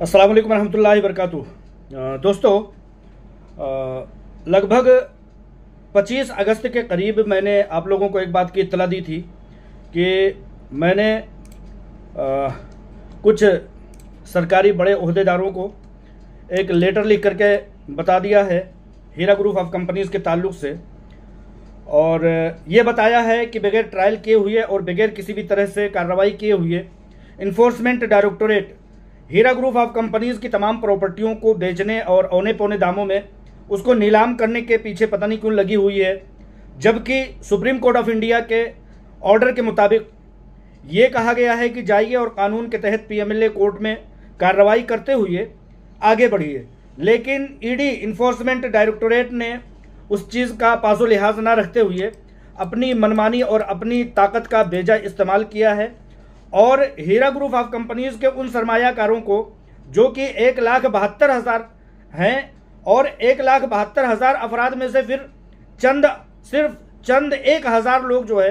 अस्सलाम वालेकुम रहमतुल्लाहि वबरकातुहू। दोस्तों, लगभग 25 अगस्त के करीब मैंने आप लोगों को एक बात की इत्तला दी थी कि मैंने कुछ सरकारी बड़े ओहदेदारों को एक लेटर लिख करके बता दिया है हीरा ग्रुप ऑफ कंपनीज़ के ताल्लुक़ से, और ये बताया है कि बगैर ट्रायल किए हुए और बगैर किसी भी तरह से कार्रवाई किए हुए enforcement directorate Heera group of companies की तमाम प्रॉपर्टियों को बेचने और औने पौने दामों में उसको नीलाम करने के पीछे पता नहीं क्यों लगी हुई है, जबकि सुप्रीम कोर्ट ऑफ इंडिया के ऑर्डर के मुताबिक ये कहा गया है कि जाइए और कानून के तहत पीएमएलए कोर्ट में कार्रवाई करते हुए आगे बढ़िए। लेकिन ईडी इन्फोर्समेंट डायरेक्टोरेट ने उस चीज़ का पासो लिहाज ना रखते हुए अपनी मनमानी और अपनी ताकत का बेजा इस्तेमाल किया है और हीरा ग्रुप ऑफ कंपनीज़ के उन सरमायाकारों को, जो कि 1,72,000 हैं, और 1,72,000 अफराद में से फिर सिर्फ चंद 1,000 लोग जो है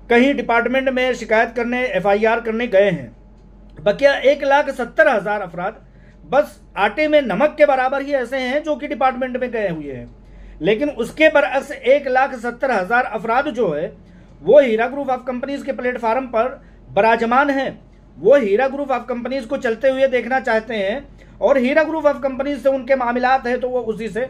कहीं डिपार्टमेंट में शिकायत करने, एफआईआर करने गए हैं। बकिया 1,70,000 अफराद बस आटे में नमक के बराबर ही ऐसे हैं जो कि डिपार्टमेंट में गए हुए हैं। लेकिन उसके बरअक्स 1,70,000 अफराद जो है वो हीरा ग्रुप ऑफ कंपनीज के प्लेटफार्म पर बराजमान हैं। वो हीरा ग्रुप ऑफ कंपनीज को चलते हुए देखना चाहते हैं और हीरा ग्रुप ऑफ कंपनीज से उनके मामलात हैं तो वो उसी से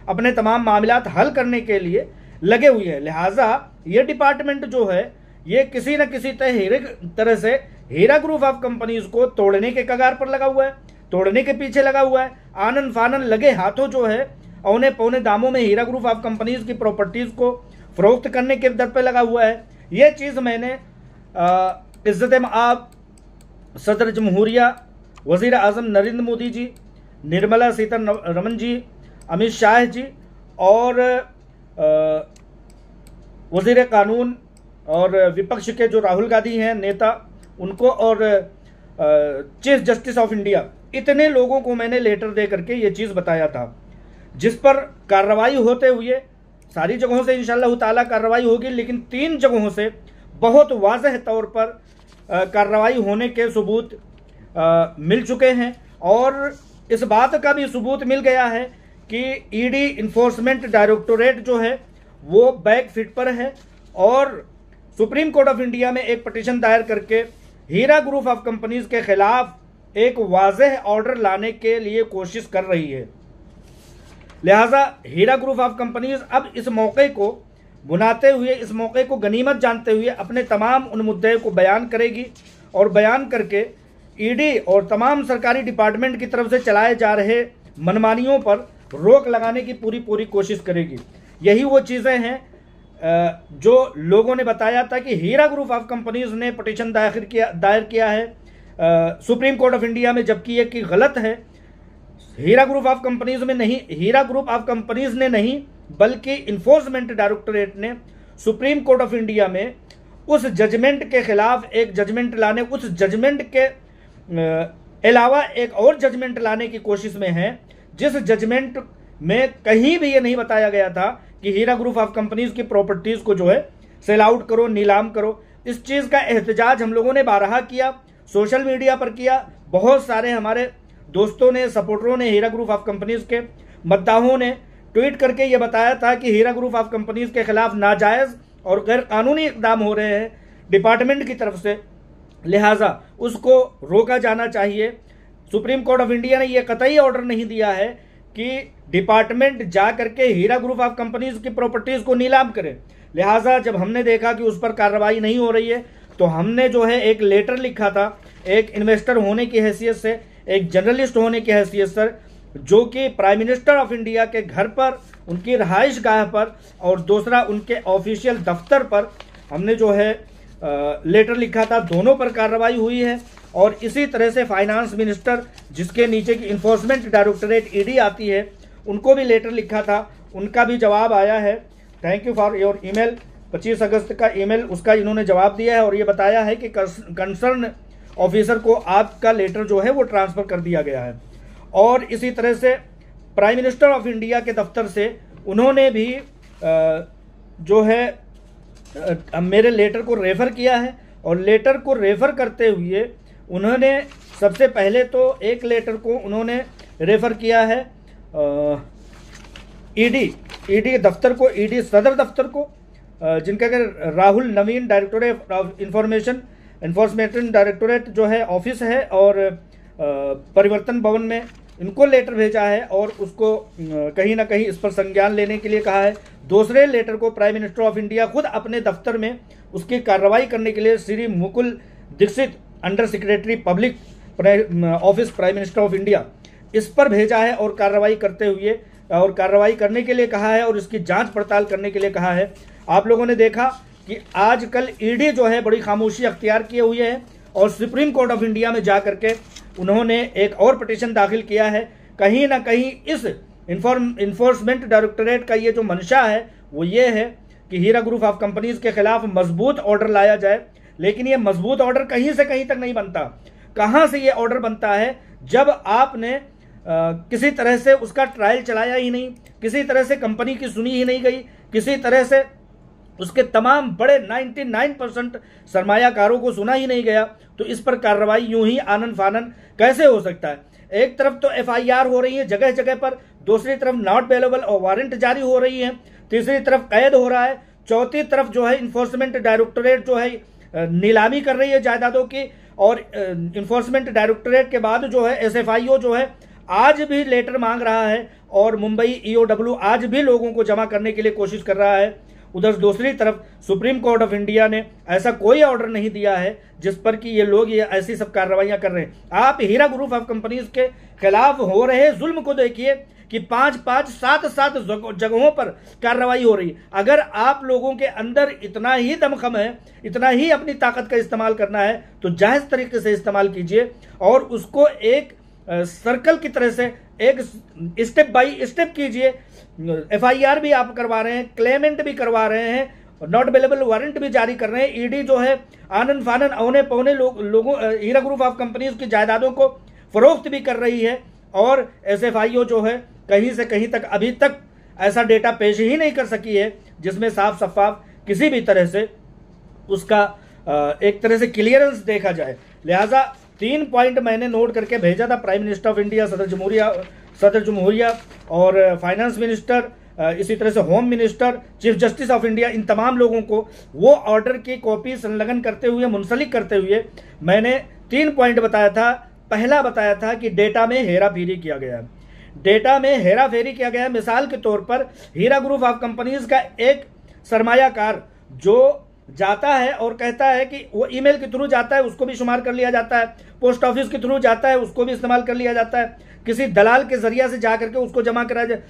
अपने तमाम मामलात हल करने के लिए लगे हुए हैं। लिहाजा ये डिपार्टमेंट जो है ये किसी न किसी तरह से हीरा ग्रुप ऑफ कंपनीज को तोड़ने के कगार पर लगा हुआ है, तोड़ने के पीछे लगा हुआ है। आनन फानन लगे हाथों जो है औने पौने दामों में हीरा ग्रुप ऑफ कंपनीज की प्रॉपर्टीज को फरोख्त करने के दर पे लगा हुआ है। यह चीज़ मैंने इज़्ज़त-ए-मआब सदर जमहूरिया, वज़ीर आज़म नरेंद्र मोदी जी, निर्मला सीतारमण जी, अमित शाह जी और वज़ीर कानून और विपक्ष के जो राहुल गांधी हैं नेता, उनको, और चीफ जस्टिस ऑफ इंडिया, इतने लोगों को मैंने लेटर दे करके ये चीज़ बताया था, जिस पर कार्रवाई होते हुए सारी जगहों से इंशाअल्लाह ताला कार्रवाई होगी, लेकिन 3 जगहों से बहुत वाज़ह तौर पर कार्रवाई होने के सबूत मिल चुके हैं। और इस बात का भी सबूत मिल गया है कि ईडी इन्फोर्समेंट डायरेक्टोरेट जो है वो बैक फीट पर है और सुप्रीम कोर्ट ऑफ इंडिया में एक पटिशन दायर करके हीरा ग्रुप ऑफ कंपनीज के खिलाफ एक वाज़ह ऑर्डर लाने के लिए कोशिश कर रही है। लिहाजा हीरा ग्रुप ऑफ कंपनीज अब इस मौके को बुनाते हुए, इस मौके को गनीमत जानते हुए अपने तमाम उन मुद्दे को बयान करेगी और बयान करके ईडी और तमाम सरकारी डिपार्टमेंट की तरफ से चलाए जा रहे मनमानियों पर रोक लगाने की पूरी कोशिश करेगी। यही वो चीज़ें हैं जो लोगों ने बताया था कि हीरा ग्रुप ऑफ कंपनीज ने पटिशन दायर किया है सुप्रीम कोर्ट ऑफ इंडिया में, जबकि ये कि गलत है। हीरा ग्रुप ऑफ कंपनीज में नहीं, हीरा ग्रुप ऑफ कंपनीज ने नहीं बल्कि इन्फोर्समेंट डायरेक्टोरेट ने सुप्रीम कोर्ट ऑफ इंडिया में उस जजमेंट के खिलाफ एक जजमेंट लाने, उस जजमेंट के अलावा एक और जजमेंट लाने की कोशिश में है, जिस जजमेंट में कहीं भी ये नहीं बताया गया था कि हीरा ग्रुप ऑफ कंपनीज की प्रॉपर्टीज को जो है सेल आउट करो, नीलाम करो। इस चीज़ का एहतजाज हम लोगों ने बारहा किया, सोशल मीडिया पर किया। बहुत सारे हमारे दोस्तों ने, सपोर्टरों ने, हीरा ग्रुप ऑफ कंपनीज के मद्दाहों ने ट्वीट करके ये बताया था कि हीरा ग्रुप ऑफ कंपनीज के खिलाफ नाजायज़ और गैर कानूनी इकदाम हो रहे हैं डिपार्टमेंट की तरफ से, लिहाजा उसको रोका जाना चाहिए। सुप्रीम कोर्ट ऑफ इंडिया ने यह कतई ऑर्डर नहीं दिया है कि डिपार्टमेंट जा करके हीरा ग्रुप ऑफ कंपनीज की प्रॉपर्टीज को नीलाम करे। लिहाजा जब हमने देखा कि उस पर कार्रवाई नहीं हो रही है तो हमने जो है एक लेटर लिखा था, एक इन्वेस्टर होने की हैसियत से, एक जर्नलिस्ट होने की हैसियत से, जो कि प्राइम मिनिस्टर ऑफ इंडिया के घर पर, उनकी रहाइश गाह पर, और दूसरा उनके ऑफिशियल दफ्तर पर हमने जो है लेटर लिखा था। दोनों पर कार्रवाई हुई है। और इसी तरह से फाइनेंस मिनिस्टर, जिसके नीचे की इन्फोर्समेंट डायरेक्टोरेट ईडी आती है, उनको भी लेटर लिखा था, उनका भी जवाब आया है। Thank you for your email. 25 अगस्त का ईमेल, उसका इन्होंने जवाब दिया है और ये बताया है कि कंसर्न ऑफिसर को आपका लेटर जो है वो ट्रांसफ़र कर दिया गया है। और इसी तरह से प्राइम मिनिस्टर ऑफ इंडिया के दफ्तर से उन्होंने भी जो है मेरे लेटर को रेफ़र किया है और लेटर को रेफ़र करते हुए उन्होंने सबसे पहले तो एक लेटर को उन्होंने रेफर किया है ईडी दफ्तर को, ईडी सदर दफ्तर को, जिनका राहुल नवीन डायरेक्टोरेट ऑफ इन्फोर्समेंट डायरेक्टोरेट जो है ऑफिस है, और परिवर्तन भवन में इनको लेटर भेजा है और उसको कहीं ना कहीं इस पर संज्ञान लेने के लिए कहा है। दूसरे लेटर को प्राइम मिनिस्टर ऑफ इंडिया खुद अपने दफ्तर में उसकी कार्रवाई करने के लिए Shri Mukul Dixit, under secretary public office prime minister of India, इस पर भेजा है और कार्रवाई करने के लिए कहा है और इसकी जांच पड़ताल करने के लिए कहा है। आप लोगों ने देखा कि आजकल ईडी जो है बड़ी खामोशी अख्तियार किए हुए है और सुप्रीम कोर्ट ऑफ इंडिया में जा करके उन्होंने एक और पिटीशन दाखिल किया है। कहीं ना कहीं इस इन्फोर्समेंट डायरेक्टोरेट का ये जो मंशा है वो ये है कि हीरा ग्रुप ऑफ कंपनीज के खिलाफ मजबूत ऑर्डर लाया जाए, लेकिन ये मजबूत ऑर्डर कहीं से कहीं तक नहीं बनता। कहां से ये ऑर्डर बनता है? जब आपने किसी तरह से उसका ट्रायल चलाया ही नहीं, किसी तरह से कंपनी की सुनी ही नहीं गई, किसी तरह से उसके तमाम बड़े 99% सरमायाकारों को सुना ही नहीं गया, तो इस पर कार्रवाई यूं ही आनन फानन कैसे हो सकता है? एक तरफ तो एफआईआर हो रही है जगह जगह पर, दूसरी तरफ नॉट बेलेबल और वारंट जारी हो रही है, तीसरी तरफ कैद हो रहा है, चौथी तरफ जो है इन्फोर्समेंट डायरेक्टोरेट जो है नीलामी कर रही है जायदादों की, और इन्फोर्समेंट डायरेक्टोरेट के बाद जो है एसएफआईओ जो है आज भी लेटर मांग रहा है और मुंबई ईओडब्ल्यू आज भी लोगों को जमा करने के लिए कोशिश कर रहा है। उधर दूसरी तरफ सुप्रीम कोर्ट ऑफ इंडिया ने ऐसा कोई ऑर्डर नहीं दिया है जिस पर कि ये लोग ये ऐसी सब कार्रवाइयां कर रहे हैं। आप हीरा ग्रुप ऑफ कंपनीज के खिलाफ हो रहे जुल्म को देखिए कि 5-5, 7-7 जगहों पर कार्रवाई हो रही है। अगर आप लोगों के अंदर इतना ही दमखम है, इतना ही अपनी ताकत का इस्तेमाल करना है, तो जायज तरीके से इस्तेमाल कीजिए और उसको एक सर्कल की तरह से एक स्टेप बाय स्टेप कीजिए। एफआईआर भी आप करवा रहे हैं, क्लेमेंट भी करवा रहे हैं, नॉट अवेलेबल वारंट भी जारी कर रहे हैं। ईडी जो है आनन फानन औने पौने लोगों हीरा ग्रुप ऑफ कंपनीज की जायदादों को फरोख्त भी कर रही है, और एसएफआईओ जो है कहीं से कहीं तक अभी तक ऐसा डेटा पेश ही नहीं कर सकी है जिसमें साफ शफाफ किसी भी तरह से उसका एक तरह से क्लियरेंस देखा जाए। लिहाजा 3 पॉइंट मैंने नोट करके भेजा था प्राइम मिनिस्टर ऑफ इंडिया, सदर जमहूरिया और फाइनेंस मिनिस्टर, इसी तरह से home minister, chief justice of India, इन तमाम लोगों को वो ऑर्डर की कॉपी संलग्न करते हुए, मुंसलिक करते हुए मैंने 3 पॉइंट बताया था। पहला बताया था कि डेटा में हेराफेरी किया गया है, डेटा में हेराफेरी किया गया है। मिसाल के तौर पर हीरा ग्रुप ऑफ कंपनीज का एक सरमायाकार जो जाता है और कहता है कि वो ईमेल के थ्रू जाता है, उसको भी शुमार कर लिया जाता है, पोस्ट ऑफिस के थ्रू जाता है, उसको भी इस्तेमाल कर लिया जाता है, किसी दलाल के जरिया से जाकर के उसको जमा कराया जाए।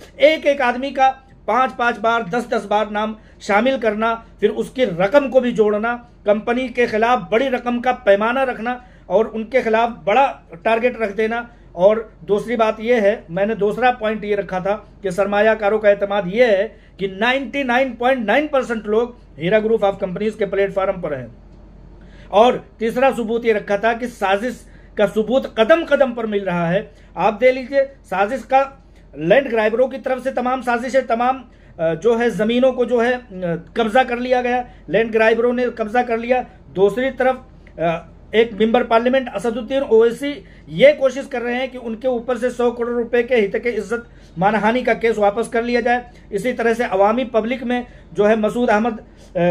एक आदमी का 5-5 बार, 10-10 बार नाम शामिल करना, फिर उसकी रकम को भी जोड़ना, कंपनी के खिलाफ बड़ी रकम का पैमाना रखना और उनके खिलाफ बड़ा टारगेट रख देना। और दूसरी बात यह है, मैंने दूसरा पॉइंट ये रखा था कि सरमायाकारों का एतमाद यह है कि 99.9% लोग हीरा ग्रुप ऑफ कंपनीज के प्लेटफॉर्म पर हैं। और तीसरा सबूत ये रखा था कि साजिश का सबूत कदम कदम पर मिल रहा है। आप देख लीजिए, साजिश का लैंड ग्राइबरों की तरफ से तमाम साजिशें, तमाम जो है जमीनों को जो है कब्जा कर लिया गया, लैंड ग्राइबरों ने कब्जा कर लिया। दूसरी तरफ एक मेंबर पार्लियामेंट असदुद्दीन ओवैसी ये कोशिश कर रहे हैं कि उनके ऊपर से 100 करोड़ रुपए के हित के इज्जत मानहानि का केस वापस कर लिया जाए। इसी तरह से अवामी पब्लिक में जो है मसूद अहमद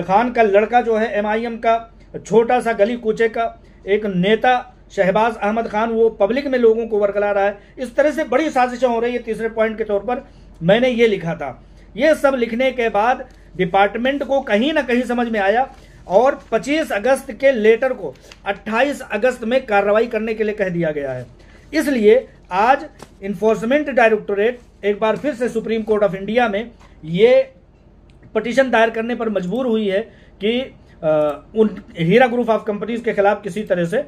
खान का लड़का जो है MIM का छोटा सा गली कूचे का एक नेता शहबाज अहमद खान, वो पब्लिक में लोगों को वर्गला रहा है। इस तरह से बड़ी साजिशें हो रही है। तीसरे पॉइंट के तौर पर मैंने ये लिखा था। ये सब लिखने के बाद डिपार्टमेंट को कहीं ना कहीं समझ में आया और 25 अगस्त के लेटर को 28 अगस्त में कार्रवाई करने के लिए कह दिया गया है। इसलिए आज इन्फोर्समेंट डायरेक्टोरेट एक बार फिर से सुप्रीम कोर्ट ऑफ इंडिया में ये पिटीशन दायर करने पर मजबूर हुई है कि उन हीरा ग्रुप ऑफ कंपनीज के खिलाफ किसी तरह से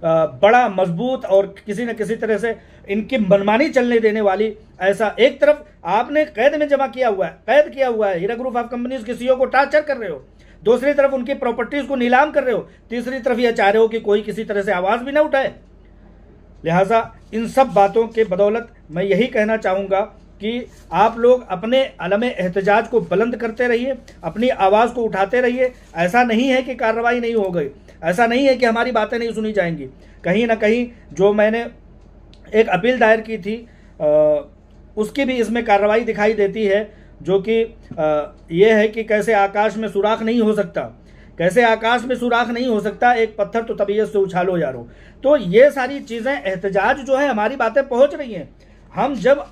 बड़ा मजबूत और किसी न किसी तरह से इनकी मनमानी चलने देने वाली, ऐसा एक तरफ आपने कैद में जमा किया हुआ है, कैद किया हुआ है, हीरा ग्रुप ऑफ कंपनीज के CEO को टार्चर कर रहे हो, दूसरी तरफ उनकी प्रॉपर्टीज को नीलाम कर रहे हो, तीसरी तरफ यह चाह रहे हो कि कोई किसी तरह से आवाज भी ना उठाए। लिहाजा इन सब बातों के बदौलत मैं यही कहना चाहूंगा कि आप लोग अपने अलमे एहतजाज को बुलंद करते रहिए, अपनी आवाज को उठाते रहिए। ऐसा नहीं है कि कार्रवाई नहीं हो गई, ऐसा नहीं है कि हमारी बातें नहीं सुनी जाएंगी। कहीं ना कहीं जो मैंने एक अपील दायर की थी उसकी भी इसमें कार्रवाई दिखाई देती है, जो कि ये है कि कैसे आकाश में सुराख नहीं हो सकता, कैसे आकाश में सुराख नहीं हो सकता, एक पत्थर तो तबीयत से उछालो यारो। तो ये सारी चीज़ें, एहतजाज जो है, हमारी बातें पहुंच रही हैं। हम जब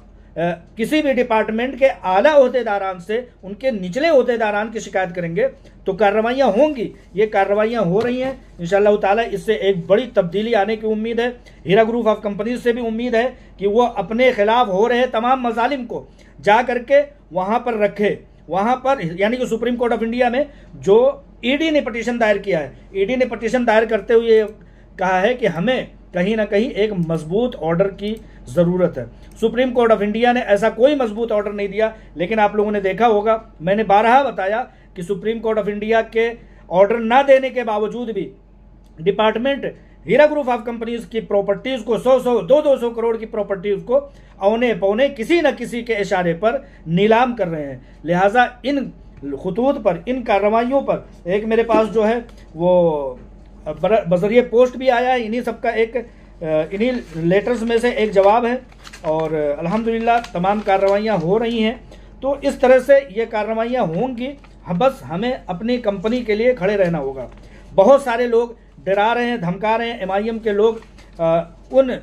किसी भी डिपार्टमेंट के आला ओहदेदारान से उनके निचले ओहदेदारान की शिकायत करेंगे तो कार्रवाइयाँ होंगी। ये कार्रवाइयाँ हो रही हैं इंशाअल्लाह ताला। इससे एक बड़ी तब्दीली आने की उम्मीद है। हीरा ग्रुप ऑफ कंपनीज से भी उम्मीद है कि वो अपने खिलाफ हो रहे तमाम मजालिम को जा करके वहाँ पर रखे, वहाँ पर, यानी कि सुप्रीम कोर्ट ऑफ इंडिया में जो ईडी ने पिटीशन दायर किया है, ईडी ने पिटीशन दायर करते हुए कहा है कि हमें कहीं ना कहीं एक मजबूत ऑर्डर की ज़रूरत है। सुप्रीम कोर्ट ऑफ इंडिया ने ऐसा कोई मजबूत ऑर्डर नहीं दिया, लेकिन आप लोगों ने देखा होगा, मैंने बारहा बताया कि सुप्रीम कोर्ट ऑफ इंडिया के ऑर्डर ना देने के बावजूद भी department Heera group of companies की प्रॉपर्टीज को 100-100, 200 करोड़ की प्रॉपर्टीज को औने पौने किसी न किसी के इशारे पर नीलाम कर रहे हैं। लिहाजा इन खुतूत पर, इन कार्रवाइयों पर, एक मेरे पास जो है वो बजरिए पोस्ट भी आया है, इन्हीं सबका एक, इन्हीं लेटर्स में से एक जवाब है। और अल्हम्दुलिल्लाह तमाम कार्रवाइयाँ हो रही हैं। तो इस तरह से ये कार्रवाइयाँ होंगी। बस हमें अपनी कंपनी के लिए खड़े रहना होगा। बहुत सारे लोग डरा रहे हैं, धमका रहे हैं, MIM के लोग उन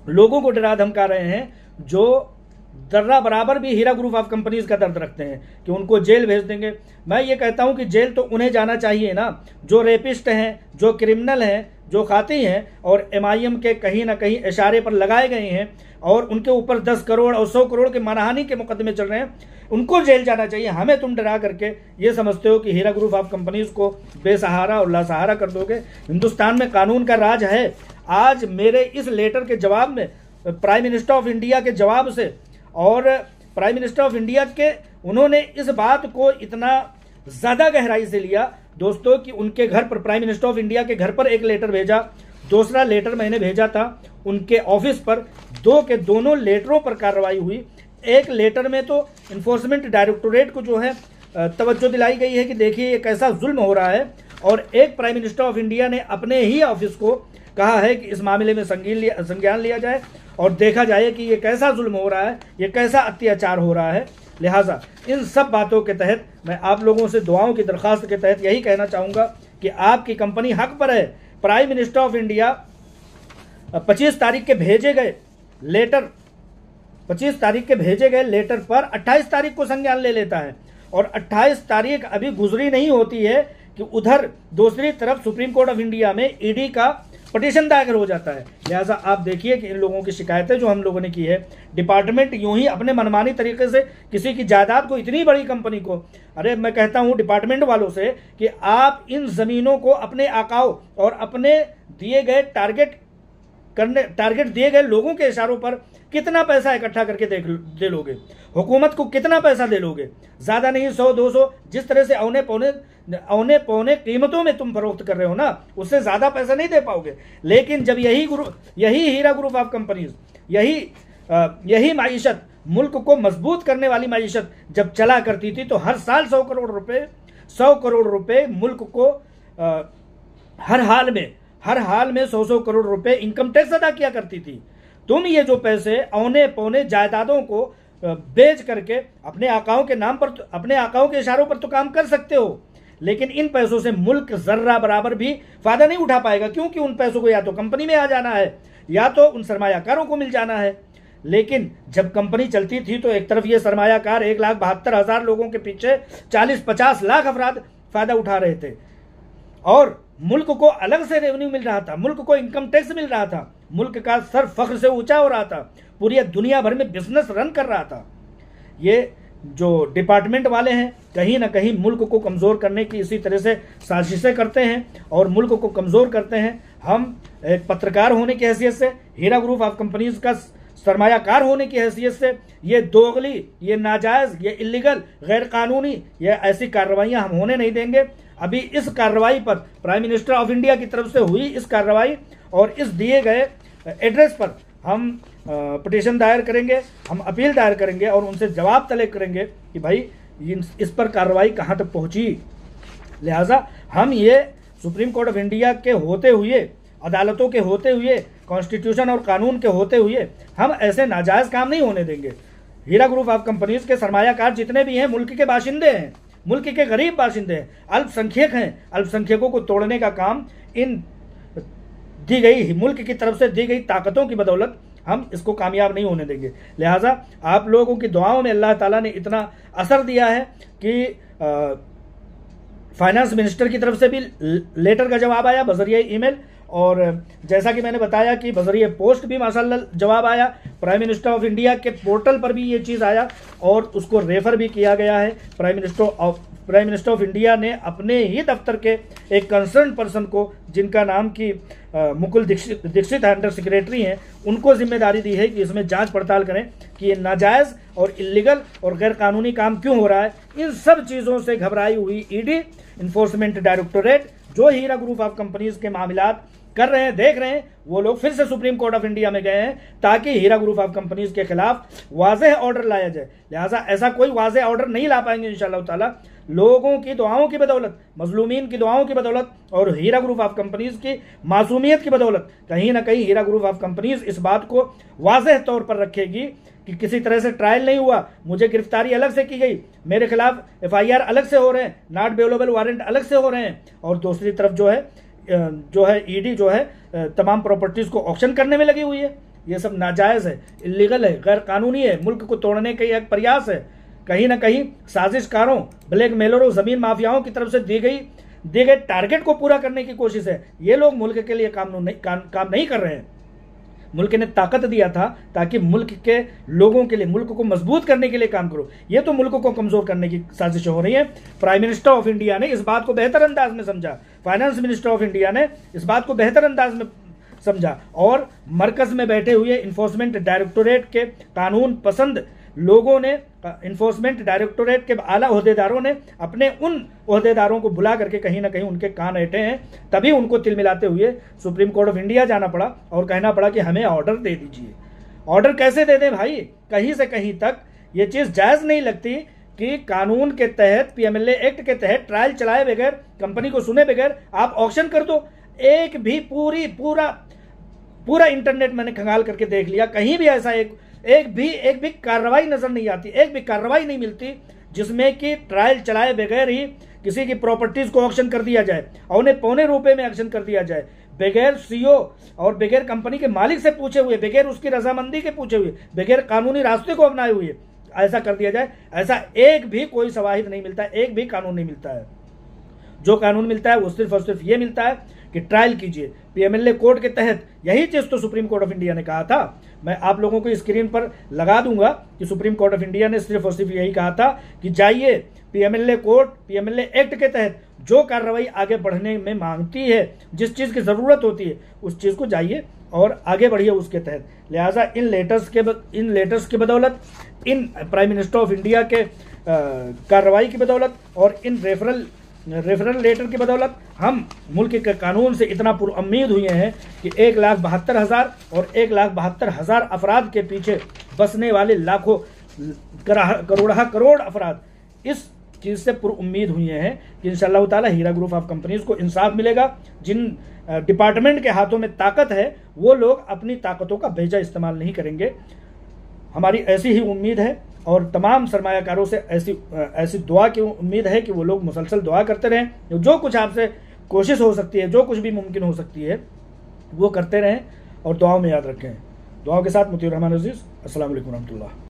लोगों को डरा धमका रहे हैं जो दर्रा बराबर भी हीरा ग्रुप ऑफ कंपनीज का दर्द रखते हैं कि उनको जेल भेज देंगे। मैं ये कहता हूं कि जेल तो उन्हें जाना चाहिए ना, जो रेपिस्ट हैं, जो क्रिमिनल हैं, जो खाती हैं और MIM के कहीं ना कहीं इशारे पर लगाए गए हैं और उनके ऊपर 10 करोड़ और 100 करोड़ के मानहानि के मुकदमे चल रहे हैं, उनको जेल जाना चाहिए। हमें तुम डरा करके ये समझते हो कि हीरा ग्रुप ऑफ कंपनीज को बेसहारा और लासहारा कर दोगे। हिंदुस्तान में कानून का राज है। आज मेरे इस लेटर के जवाब में प्राइम मिनिस्टर ऑफ इंडिया के जवाब से, और प्राइम मिनिस्टर ऑफ इंडिया के, उन्होंने इस बात को इतना ज़्यादा गहराई से लिया दोस्तों कि उनके घर पर, प्राइम मिनिस्टर ऑफ इंडिया के घर पर एक लेटर भेजा, दूसरा लेटर मैंने भेजा था उनके ऑफिस पर। दो के दोनों लेटरों पर कार्रवाई हुई। एक लेटर में तो इन्फोर्समेंट डायरेक्टोरेट को जो है तवज्जो दिलाई गई है कि देखिए ये कैसा जुल्म हो रहा है, और एक प्राइम मिनिस्टर ऑफ इंडिया ने अपने ही ऑफिस को कहा है कि इस मामले में संज्ञान लिया जाए और देखा जाए कि ये कैसा जुल्म हो रहा है, ये कैसा अत्याचार हो रहा है। लिहाजा इन सब बातों के तहत मैं आप लोगों से दुआओं की दरख्वास्त के तहत यही कहना चाहूँगा कि आपकी कंपनी हक पर है। प्राइम मिनिस्टर ऑफ इंडिया 25 तारीख के भेजे गए लेटर, 25 तारीख के भेजे गए लेटर पर 28 तारीख को संज्ञान ले लेता है, और 28 तारीख अभी गुजरी नहीं होती है कि उधर दूसरी तरफ सुप्रीम कोर्ट ऑफ इंडिया में ईडी का पिटीशन दायर हो जाता है। लिहाजा आप देखिए कि इन लोगों की शिकायतें जो हम लोगों ने की है, डिपार्टमेंट यूं ही अपने मनमानी तरीके से किसी की जायदाद को, इतनी बड़ी कंपनी को, अरे मैं कहता हूं डिपार्टमेंट वालों से कि आप इन जमीनों को अपने आकाओं और अपने दिए गए टारगेट दिए गए लोगों के इशारों पर कितना पैसा इकट्ठा करके दे लोगे, हुकूमत को कितना पैसा दे लोगे। ज़्यादा नहीं, 100-200, जिस तरह से औने पौने कीमतों में तुम फरोख्त कर रहे हो ना, उससे ज़्यादा पैसा नहीं दे पाओगे। लेकिन जब यही हीरा ग्रुप ऑफ कंपनीज, यही माईशत, मुल्क को मजबूत करने वाली माईशत जब चला करती थी, तो हर साल 100 करोड़ रुपए मुल्क को हर हाल में 100 करोड़ रुपए इनकम टैक्स अदा किया करती थी। तुम ये जो पैसे औने पौने जायदादों को बेच करके अपने आकाओं के नाम पर, अपने आकाओं के इशारों पर तो काम कर सकते हो, लेकिन इन पैसों से मुल्क जर्रा बराबर भी फायदा नहीं उठा पाएगा, क्योंकि उन पैसों को या तो कंपनी में आ जाना है या तो उन सरमायाकारों को मिल जाना है। लेकिन जब कंपनी चलती थी तो एक तरफ ये सरमायाकार 1,72,000 लोगों के पीछे 40-50 लाख अफराद फायदा उठा रहे थे, और मुल्क को अलग से रेवेन्यू मिल रहा था, मुल्क को इनकम टैक्स मिल रहा था, मुल्क का सर फख्र से ऊंचा हो रहा था, पूरी दुनिया भर में बिजनेस रन कर रहा था। ये जो डिपार्टमेंट वाले हैं कहीं ना कहीं मुल्क को कमज़ोर करने की इसी तरह से साजिशें करते हैं और मुल्क को कमज़ोर करते हैं। हम एक पत्रकार होने की हैसियत से, हीरा ग्रुप ऑफ कंपनीज का सरमायाकार होने की हैसियत से, ये दोगली, ये नाजायज़, ये इलीगल, गैर कानूनी, ये ऐसी कार्रवाइयाँ हम होने नहीं देंगे। अभी इस कार्रवाई पर प्राइम मिनिस्टर ऑफ इंडिया की तरफ से हुई इस कार्रवाई और इस दिए गए एड्रेस पर हम पिटीशन दायर करेंगे, हम अपील दायर करेंगे और उनसे जवाब तलब करेंगे कि भाई इस पर कार्रवाई कहाँ तक पहुँची। लिहाजा हम ये सुप्रीम कोर्ट ऑफ इंडिया के होते हुए, अदालतों के होते हुए, कॉन्स्टिट्यूशन और कानून के होते हुए हम ऐसे नाजायज काम नहीं होने देंगे। हीरा ग्रुप ऑफ कंपनीज के सरमायाकार जितने भी हैं मुल्क के बाशिंदे हैं, मुल्क के गरीब बाशिंदे हैं, अल्पसंख्यक हैं। अल्पसंख्यकों को तोड़ने का काम इन दी गई मुल्क की तरफ से दी गई ताकतों की बदौलत हम इसको कामयाब नहीं होने देंगे। लिहाजा आप लोगों की दुआओं में अल्लाह ताला ने इतना असर दिया है कि फाइनेंस मिनिस्टर की तरफ से भी लेटर का जवाब आया बजरिए ईमेल, और जैसा कि मैंने बताया कि बजरिए पोस्ट भी माशाल्लाह जवाब आया। प्राइम मिनिस्टर ऑफ इंडिया के पोर्टल पर भी ये चीज़ आया और उसको रेफर भी किया गया है। प्राइम मिनिस्टर ऑफ इंडिया ने अपने ही दफ्तर के एक कंसर्न पर्सन को, जिनका नाम कि मुकुल दीक्षित अंडर सेक्रेटरी हैं, उनको जिम्मेदारी दी है कि इसमें जांच पड़ताल करें कि ये नाजायज़ और इलीगल और गैर कानूनी काम क्यों हो रहा है। इन सब चीज़ों से घबराई हुई ईडी, इन्फोर्समेंट डायरेक्टोरेट, जो हीरा ग्रुप ऑफ कंपनीज के मामलात कर रहे हैं, देख रहे हैं, वो लोग फिर से सुप्रीम कोर्ट ऑफ इंडिया में गए हैं ताकि हीरा ग्रुप ऑफ कंपनीज के खिलाफ वाज़ेह ऑर्डर लाया जाए। लिहाजा ऐसा कोई वाज़ेह ऑर्डर नहीं ला पाएंगे इंशाअल्लाह ताला। लोगों की दुआओं की बदौलत, मजलूमीन की दुआओं की बदौलत और हीरा ग्रुप ऑफ कंपनीज की मासूमियत की बदौलत कहीं ना कहीं हीरा ग्रुप ऑफ कंपनीज इस बात को वाज़ेह तौर पर रखेगी कि किसी तरह से ट्रायल नहीं हुआ, मुझे गिरफ्तारी अलग से की गई, मेरे खिलाफ FIR अलग से हो रहे हैं, नॉट बेलेबल वारंट अलग से हो रहे हैं, और दूसरी तरफ जो है ईडी जो है तमाम प्रॉपर्टीज को ऑक्शन करने में लगी हुई है। ये सब नाजायज़ है, इलीगल है, गैर कानूनी है, मुल्क को तोड़ने का एक प्रयास है। कहीं ना कहीं साजिशकारों, ब्लैक मेलरों, जमीन माफियाओं की तरफ से दिए गए टारगेट को पूरा करने की कोशिश है। ये लोग मुल्क के लिए काम नहीं कर रहे हैं। मुल्क ने ताकत दिया था ताकि मुल्क के लोगों के लिए, मुल्क को मजबूत करने के लिए काम करो। ये तो मुल्क को कमजोर करने की साजिशें हो रही है। प्राइम मिनिस्टर ऑफ इंडिया ने इस बात को बेहतर अंदाज में समझा, फाइनेंस मिनिस्टर ऑफ इंडिया ने इस बात को बेहतर अंदाज में समझा, और मरकज में बैठे हुए इन्फोर्समेंट डायरेक्टोरेट के कानून पसंद लोगों ने, इन्फोर्समेंट डायरेक्टोरेट के आला ओहदेदारों ने अपने उन ओहदेदारों को बुला करके कहीं ना कहीं उनके कान ऐंठे हैं, तभी उनको तिल मिलाते हुए सुप्रीम कोर्ट ऑफ इंडिया जाना पड़ा और कहना पड़ा कि हमें ऑर्डर दे दीजिए। ऑर्डर कैसे दे दें भाई? कहीं से कहीं तक ये चीज़ जायज़ नहीं लगती कि कानून के तहत, PMLA एक्ट के तहत ट्रायल चलाए बगैर, कंपनी को सुने बगैर आप ऑक्शन कर दो। एक भी पूरा इंटरनेट मैंने खंगाल करके देख लिया, कहीं भी ऐसा एक भी कार्रवाई नजर नहीं आती, एक भी कार्रवाई नहीं मिलती जिसमें कि ट्रायल चलाए बगैर ही किसी की प्रॉपर्टीज को ऑक्शन कर दिया जाए और उन्हें पौने रुपए में ऑक्शन कर दिया जाए, बगैर CEO और बगैर कंपनी के मालिक से पूछे हुए, बगैर उसकी रजामंदी के पूछे हुए, बगैर कानूनी रास्ते को अपनाए हुए ऐसा कर दिया जाए। ऐसा एक भी कोई सवाहिद नहीं मिलता है, एक भी कानून नहीं मिलता है। जो कानून मिलता है वो सिर्फ और सिर्फ ये मिलता है कि ट्रायल कीजिए। PMLA कोर्ट के तहत यही चीज़ तो सुप्रीम कोर्ट ऑफ इंडिया ने कहा था। मैं आप लोगों को स्क्रीन पर लगा दूंगा कि सुप्रीम कोर्ट ऑफ इंडिया ने सिर्फ और सिर्फ यही कहा था कि जाइए PMLA कोर्ट, PMLA एक्ट के तहत जो कार्रवाई आगे बढ़ने में मांगती है, जिस चीज़ की ज़रूरत होती है, उस चीज़ को जाइए और आगे बढ़िए उसके तहत। लिहाजा इन लेटर्स की बदौलत, इन प्राइम मिनिस्टर ऑफ इंडिया के कार्रवाई की बदौलत और इन रेफरल लेटर की बदौलत हम मुल्क के कानून से इतना पुरुम्मीद हुए हैं कि 1,72,000 और 1,72,000 अफराद के पीछे बसने वाले लाखों करोड़ अफराद इस चीज़ से पुरुम्मीद हुए हैं कि इंशाअल्लाह ताला हीरा ग्रुप ऑफ कंपनीज को इंसाफ मिलेगा। जिन डिपार्टमेंट के हाथों में ताकत है वो लोग अपनी ताकतों का बेजा इस्तेमाल नहीं करेंगे। हमारी ऐसी ही उम्मीद है और तमाम सरमायाकारों से ऐसी दुआ की उम्मीद है कि वो लोग मुसलसल दुआ करते रहें। जो कुछ आपसे कोशिश हो सकती है, जो कुछ भी मुमकिन हो सकती है, वो करते रहें और दुआओं में याद रखें। दुआओं के साथ मुतीउर रहमान अजीज़। अस्सलाम वालेकुम रहमतुल्लाह।